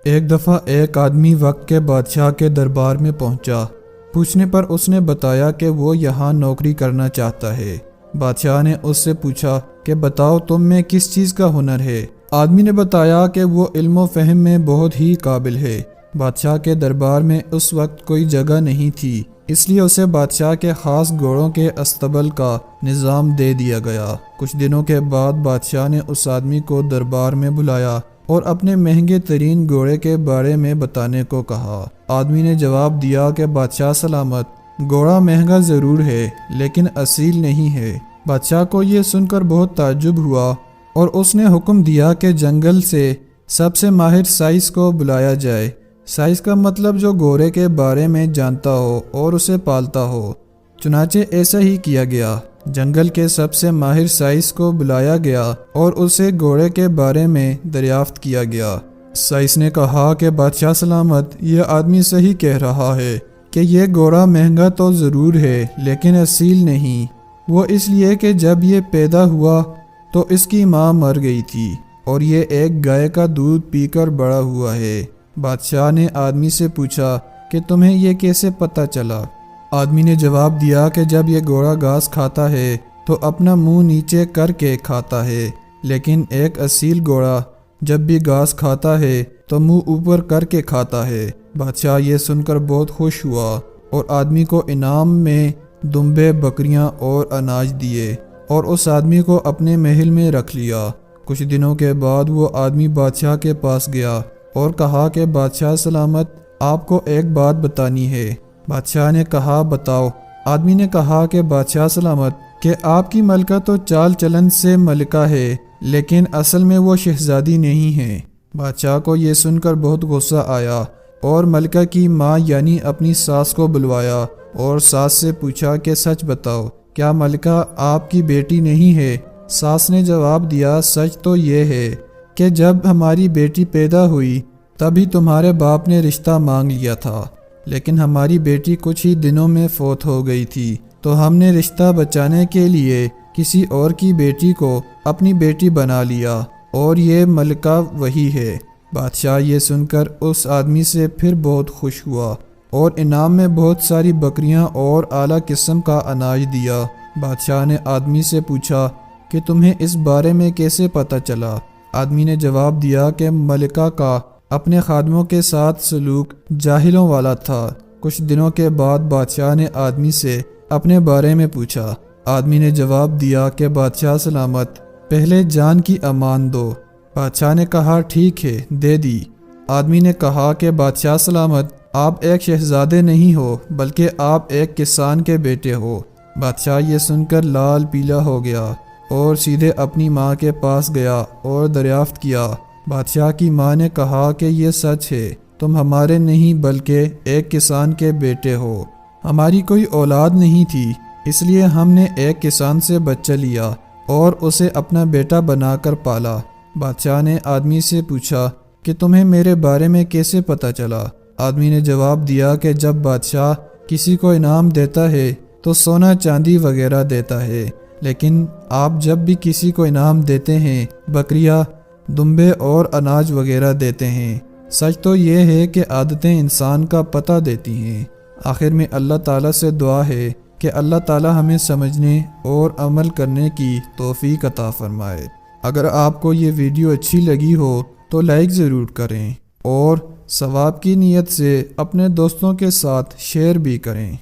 ایک دفعہ ایک آدمی وقت کے بادشاہ کے دربار میں پہنچا۔ پوچھنے پر اس نے بتایا کہ وہ یہاں نوکری کرنا چاہتا ہے۔ بادشاہ نے اس سے پوچھا کہ بتاؤ تم میں کس چیز کا ہنر ہے؟ آدمی نے بتایا کہ وہ علم و فہم میں بہت ہی قابل ہے۔ بادشاہ کے دربار میں اس وقت کوئی جگہ نہیں تھی، اس لیے اسے بادشاہ کے خاص گھوڑوں کے استبل کا نظام دے دیا گیا۔ کچھ دنوں کے بعد بادشاہ نے اس آدمی کو دربار میں بلایا اور اپنے مہنگے ترین گھوڑے کے بارے میں بتانے کو کہا۔ آدمی نے جواب دیا کہ بادشاہ سلامت، گھوڑا مہنگا ضرور ہے لیکن اصیل نہیں ہے۔ بادشاہ کو یہ سن کر بہت تعجب ہوا اور اس نے حکم دیا کہ جنگل سے سب سے ماہر سائس کو بلایا جائے۔ سائس کا مطلب جو گھوڑے کے بارے میں جانتا ہو اور اسے پالتا ہو۔ چنانچہ ایسا ہی کیا گیا۔ جنگل کے سب سے ماہر سائس کو بلایا گیا اور اسے گھوڑے کے بارے میں دریافت کیا گیا۔ سائس نے کہا کہ بادشاہ سلامت، یہ آدمی صحیح کہہ رہا ہے کہ یہ گھوڑا مہنگا تو ضرور ہے لیکن اصیل نہیں۔ وہ اس لیے کہ جب یہ پیدا ہوا تو اس کی ماں مر گئی تھی اور یہ ایک گائے کا دودھ پی کر بڑا ہوا ہے۔ بادشاہ نے آدمی سے پوچھا کہ تمہیں یہ کیسے پتہ چلا؟ آدمی نے جواب دیا کہ جب یہ گھوڑا گھاس کھاتا ہے تو اپنا منہ نیچے کر کے کھاتا ہے، لیکن ایک اصیل گھوڑا جب بھی گھاس کھاتا ہے تو منہ اوپر کر کے کھاتا ہے۔ بادشاہ یہ سن کر بہت خوش ہوا اور آدمی کو انعام میں دمبے، بکریاں اور اناج دیے اور اس آدمی کو اپنے محل میں رکھ لیا۔ کچھ دنوں کے بعد وہ آدمی بادشاہ کے پاس گیا اور کہا کہ بادشاہ سلامت، آپ کو ایک بات بتانی ہے۔ بادشاہ نے کہا بتاؤ۔ آدمی نے کہا کہ بادشاہ سلامت کہ آپ کی ملکہ تو چال چلن سے ملکہ ہے لیکن اصل میں وہ شہزادی نہیں ہے۔ بادشاہ کو یہ سن کر بہت غصہ آیا اور ملکہ کی ماں یعنی اپنی ساس کو بلوایا اور ساس سے پوچھا کہ سچ بتاؤ، کیا ملکہ آپ کی بیٹی نہیں ہے؟ ساس نے جواب دیا سچ تو یہ ہے کہ جب ہماری بیٹی پیدا ہوئی تبھی تمہارے باپ نے رشتہ مانگ لیا تھا، لیکن ہماری بیٹی کچھ ہی دنوں میں فوت ہو گئی تھی تو ہم نے رشتہ بچانے کے لیے کسی اور کی بیٹی کو اپنی بیٹی بنا لیا اور یہ ملکہ وہی ہے۔ بادشاہ یہ سن کر اس آدمی سے پھر بہت خوش ہوا اور انعام میں بہت ساری بکریاں اور اعلیٰ قسم کا اناج دیا۔ بادشاہ نے آدمی سے پوچھا کہ تمہیں اس بارے میں کیسے پتہ چلا؟ آدمی نے جواب دیا کہ ملکہ کا اپنے خادموں کے ساتھ سلوک جاہلوں والا تھا۔ کچھ دنوں کے بعد بادشاہ نے آدمی سے اپنے بارے میں پوچھا۔ آدمی نے جواب دیا کہ بادشاہ سلامت، پہلے جان کی امان دو۔ بادشاہ نے کہا ٹھیک ہے، دے دی۔ آدمی نے کہا کہ بادشاہ سلامت، آپ ایک شہزادے نہیں ہو بلکہ آپ ایک کسان کے بیٹے ہو۔ بادشاہ یہ سن کر لال پیلا ہو گیا اور سیدھے اپنی ماں کے پاس گیا اور دریافت کیا۔ بادشاہ کی ماں نے کہا کہ یہ سچ ہے، تم ہمارے نہیں بلکہ ایک کسان کے بیٹے ہو۔ ہماری کوئی اولاد نہیں تھی، اس لیے ہم نے ایک کسان سے بچہ لیا اور اسے اپنا بیٹا بنا کر پالا۔ بادشاہ نے آدمی سے پوچھا کہ تمہیں میرے بارے میں کیسے پتہ چلا؟ آدمی نے جواب دیا کہ جب بادشاہ کسی کو انعام دیتا ہے تو سونا چاندی وغیرہ دیتا ہے، لیکن آپ جب بھی کسی کو انعام دیتے ہیں بکریاں، دمبے اور اناج وغیرہ دیتے ہیں۔ سچ تو یہ ہے کہ عادتیں انسان کا پتہ دیتی ہیں۔ آخر میں اللہ تعالیٰ سے دعا ہے کہ اللہ تعالیٰ ہمیں سمجھنے اور عمل کرنے کی توفیق عطا فرمائے۔ اگر آپ کو یہ ویڈیو اچھی لگی ہو تو لائک ضرور کریں اور ثواب کی نیت سے اپنے دوستوں کے ساتھ شیئر بھی کریں۔